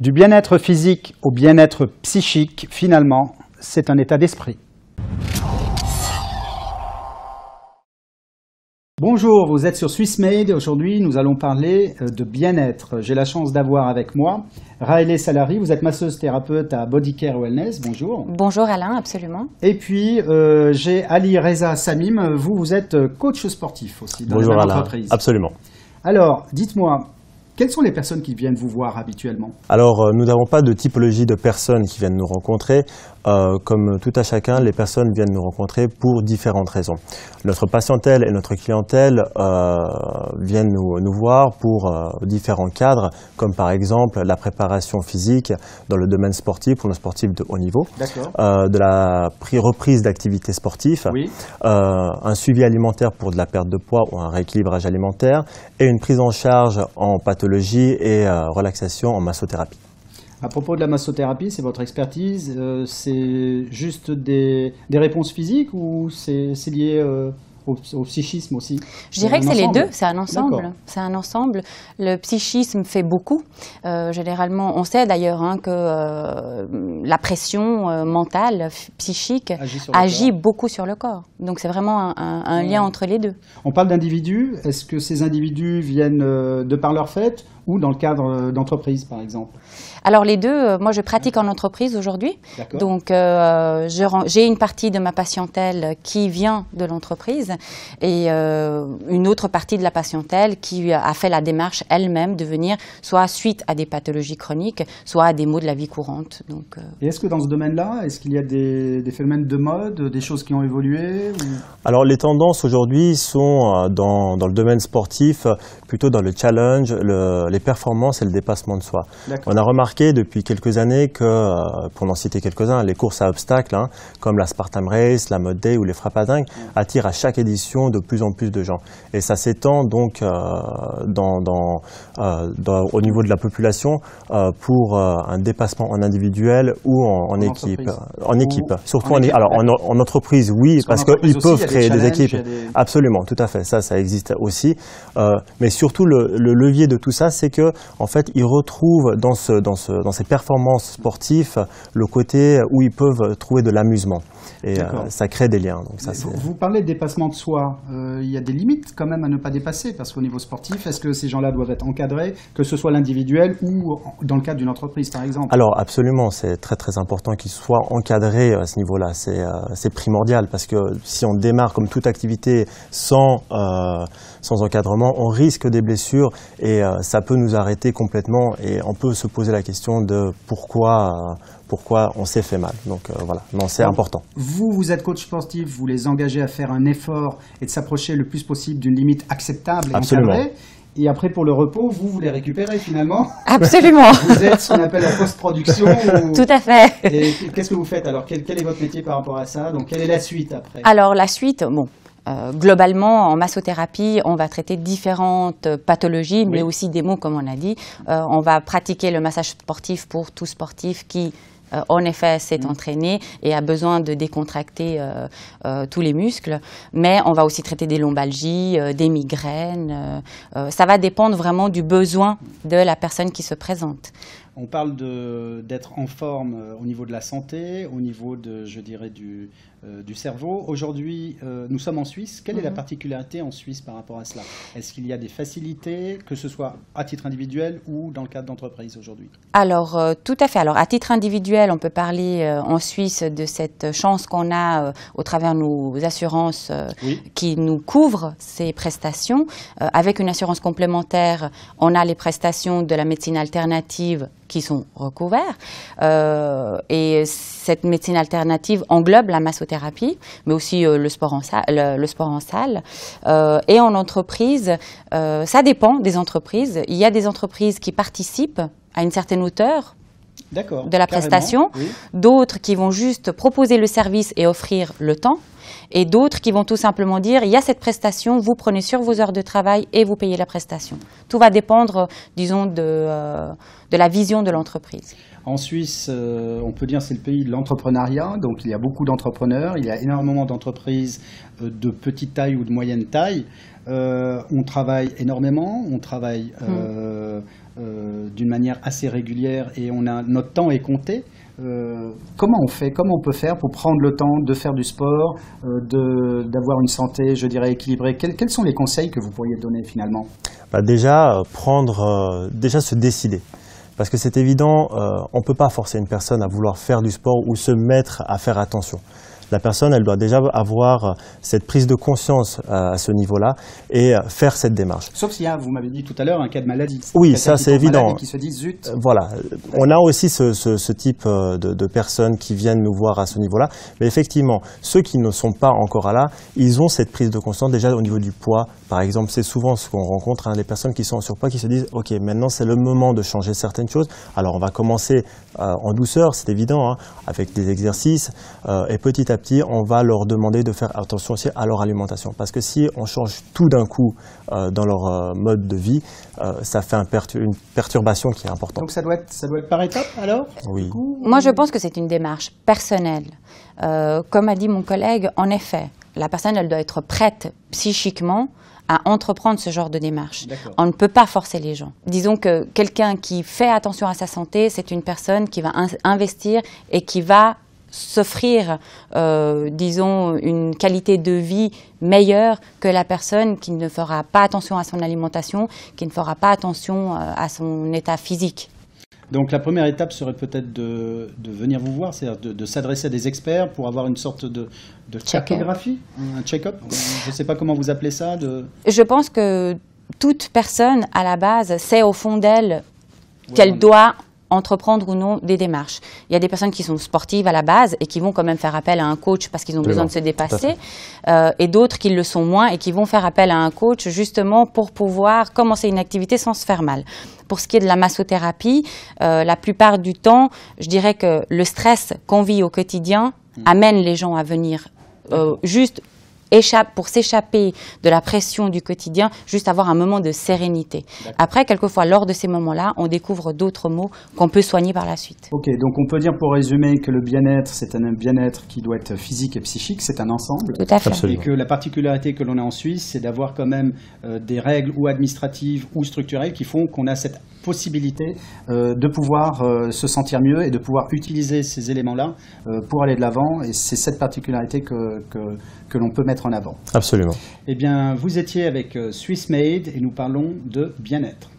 Du bien-être physique au bien-être psychique, finalement, c'est un état d'esprit. Bonjour, vous êtes sur Swissmade et aujourd'hui nous allons parler de bien-être. J'ai la chance d'avoir avec moi Raëlé Salari, vous êtes masseuse thérapeute à Bodycare Wellness, bonjour. Bonjour Alain, absolument. Et puis j'ai Ali Reza Samim, vous êtes coach sportif aussi dans bonjour la même Alain, entreprise. Absolument. Alors, dites-moi, quelles sont les personnes qui viennent vous voir habituellement? Alors, nous n'avons pas de typologie de personnes qui viennent nous rencontrer. Comme tout à chacun, les personnes viennent nous rencontrer pour différentes raisons. Notre patientèle et notre clientèle viennent nous voir pour différents cadres, comme par exemple la préparation physique dans le domaine sportif pour nos sportifs de haut niveau, de la reprise d'activité sportive, oui. Un suivi alimentaire pour de la perte de poids ou un rééquilibrage alimentaire et une prise en charge en pathologie et relaxation en massothérapie. À propos de la massothérapie, c'est votre expertise, c'est juste des réponses physiques ou c'est lié au psychisme aussi? Je dirais que c'est les deux, c'est un ensemble. C'est un ensemble. Le psychisme fait beaucoup. Généralement, on sait d'ailleurs que la pression mentale, psychique, agit beaucoup sur le corps. Donc c'est vraiment un lien entre les deux. On parle d'individus. Est-ce que ces individus viennent de par leur fait ou dans le cadre d'entreprise, par exemple? Alors les deux, moi je pratique en entreprise aujourd'hui, donc j'ai une partie de ma patientèle qui vient de l'entreprise et une autre partie de la patientèle qui a fait la démarche elle-même de venir soit suite à des pathologies chroniques, soit à des maux de la vie courante. Donc, Et est-ce que dans ce domaine-là, est-ce qu'il y a des phénomènes de mode, des choses qui ont évolué ou... Alors les tendances aujourd'hui sont dans le domaine sportif, plutôt dans le challenge, les performances et le dépassement de soi. On a remarqué depuis quelques années que, pour n'en citer quelques-uns, les courses à obstacles, comme la Spartan Race, la Mode Day ou les Frappadingues, attirent à chaque édition de plus en plus de gens. Et ça s'étend donc au niveau de la population pour un dépassement en individuel ou en équipe. En équipe. Surtout en entreprise, oui, parce qu'ils peuvent créer des équipes. Absolument, tout à fait. Ça existe aussi. Mais surtout, le levier de tout ça, c'est que, en fait, ils retrouvent dans ces performances sportives le côté où ils peuvent trouver de l'amusement. Et ça crée des liens. Donc ça, vous parlez de dépassement de soi. Il y a des limites quand même à ne pas dépasser parce qu'au niveau sportif, est-ce que ces gens-là doivent être encadrés, que ce soit l'individuel ou dans le cadre d'une entreprise par exemple? Alors absolument, c'est très très important qu'ils soient encadrés à ce niveau-là. C'est primordial parce que si on démarre comme toute activité sans encadrement, on risque des blessures et ça peut nous arrêter complètement et on peut se poser la question de pourquoi on s'est fait mal. Donc voilà, non, c'est important. Vous êtes coach sportif, vous les engagez à faire un effort et de s'approcher le plus possible d'une limite acceptable et encadrée. Et après, pour le repos, vous les récupérez finalement? Absolument. Vous êtes ce qu'on appelle la post-production. Tout à fait. Et qu'est-ce que vous faites alors? Quel est votre métier par rapport à ça? Donc, quelle est la suite après? Alors, la suite, bon. Globalement, en massothérapie, on va traiter différentes pathologies, mais aussi des maux, comme on a dit. On va pratiquer le massage sportif pour tout sportif qui, en effet, s'est entraîné et a besoin de décontracter tous les muscles. Mais on va aussi traiter des lombalgies, des migraines. Ça va dépendre vraiment du besoin de la personne qui se présente. On parle d'être en forme au niveau de la santé, au niveau de, je dirais, du cerveau. Aujourd'hui, nous sommes en Suisse. Quelle est la particularité en Suisse par rapport à cela? Est-ce qu'il y a des facilités, que ce soit à titre individuel ou dans le cadre d'entreprise aujourd'hui? Alors, tout à fait. Alors, à titre individuel, on peut parler en Suisse de cette chance qu'on a au travers de nos assurances qui nous couvrent ces prestations. Avec une assurance complémentaire, on a les prestations de la médecine alternative qui sont recouverts. Et cette médecine alternative englobe la massothérapie, mais aussi le sport en salle. Et en entreprise, ça dépend des entreprises. Il y a des entreprises qui participent à une certaine hauteur de la prestation, d'autres qui vont juste proposer le service et offrir le temps. Et d'autres qui vont tout simplement dire, il y a cette prestation, vous prenez sur vos heures de travail et vous payez la prestation. Tout va dépendre, disons, de la vision de l'entreprise. En Suisse, on peut dire que c'est le pays de l'entrepreneuriat, donc il y a beaucoup d'entrepreneurs, il y a énormément d'entreprises de petite taille ou de moyenne taille. On travaille énormément, on travaille d'une manière assez régulière et notre temps est compté. Comment on fait, comment on peut faire pour prendre le temps de faire du sport, d'avoir une santé, je dirais, équilibrée? Quels sont les conseils que vous pourriez donner finalement? Déjà se décider. Parce que c'est évident, on ne peut pas forcer une personne à vouloir faire du sport ou se mettre à faire attention. La personne, elle doit déjà avoir cette prise de conscience à ce niveau-là et faire cette démarche. Sauf s'il y a, vous m'avez dit tout à l'heure, un cas de maladie. Oui, ça c'est évident. Qui se disent zut. Voilà, on a aussi ce type de personnes qui viennent nous voir à ce niveau-là. Mais effectivement, ceux qui ne sont pas encore là, ils ont cette prise de conscience déjà au niveau du poids. Par exemple, c'est souvent ce qu'on rencontre, des personnes qui sont en surpoids qui se disent « Ok, maintenant c'est le moment de changer certaines choses. Alors on va commencer en douceur, c'est évident, avec des exercices et petit à petit, on va leur demander de faire attention aussi à leur alimentation. Parce que si on change tout d'un coup dans leur mode de vie, ça fait une perturbation qui est importante. Donc ça doit être par étapes alors? Oui. Moi, je pense que c'est une démarche personnelle. Comme a dit mon collègue, en effet, la personne, elle doit être prête psychiquement à entreprendre ce genre de démarche. On ne peut pas forcer les gens. Disons que quelqu'un qui fait attention à sa santé, c'est une personne qui va investir et qui va s'offrir, disons, une qualité de vie meilleure que la personne qui ne fera pas attention à son alimentation, qui ne fera pas attention à son état physique. Donc la première étape serait peut-être de venir vous voir, c'est-à-dire de s'adresser à des experts pour avoir une sorte de cartographie, un check-up. Je ne sais pas comment vous appelez ça. Je pense que toute personne, à la base, sait au fond d'elle qu'elle doit entreprendre ou non des démarches. Il y a des personnes qui sont sportives à la base et qui vont quand même faire appel à un coach parce qu'ils ont besoin de se dépasser, et d'autres qui le sont moins et qui vont faire appel à un coach justement pour pouvoir commencer une activité sans se faire mal. Pour ce qui est de la massothérapie, la plupart du temps, je dirais que le stress qu'on vit au quotidien amène les gens à venir juste pour s'échapper de la pression du quotidien, juste avoir un moment de sérénité. Après, quelquefois, lors de ces moments-là, on découvre d'autres maux qu'on peut soigner par la suite. Ok, donc on peut dire pour résumer que le bien-être, c'est un bien-être qui doit être physique et psychique, c'est un ensemble. Tout à fait. Absolument. Et que la particularité que l'on a en Suisse, c'est d'avoir quand même des règles ou administratives ou structurelles qui font qu'on a cette possibilité de pouvoir se sentir mieux et de pouvoir utiliser ces éléments-là pour aller de l'avant. Et c'est cette particularité que l'on peut mettre en avant. Absolument. Eh bien, vous étiez avec Swiss Made et nous parlons de bien-être.